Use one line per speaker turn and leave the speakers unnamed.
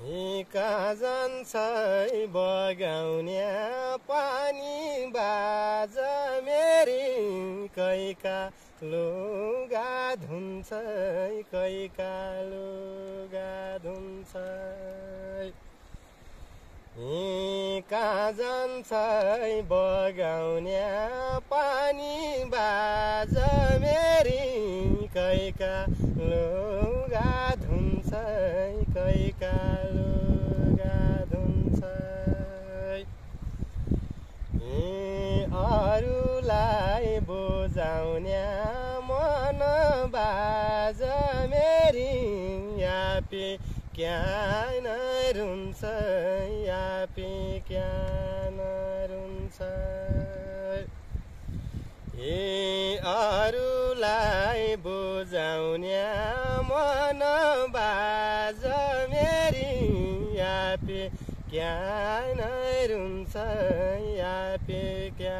कहाँ जान्छ बगाउने पानी बाज मेरी कैका लुगा धुन्छ कैका लुगा धुन्छ कहाँ जान्छ बगाउने पानी बाज मेरी कैका लुगा धुन्छ कैका लुगा धुन्छ अरूलाई बुझाउने मन बाज मेरी यापी क्या नरुन्छ यापी क्या नरुन्छ अरूलाई बुझाउने मन बाज मेरी यापी क्या नरुन्छ यापी क्या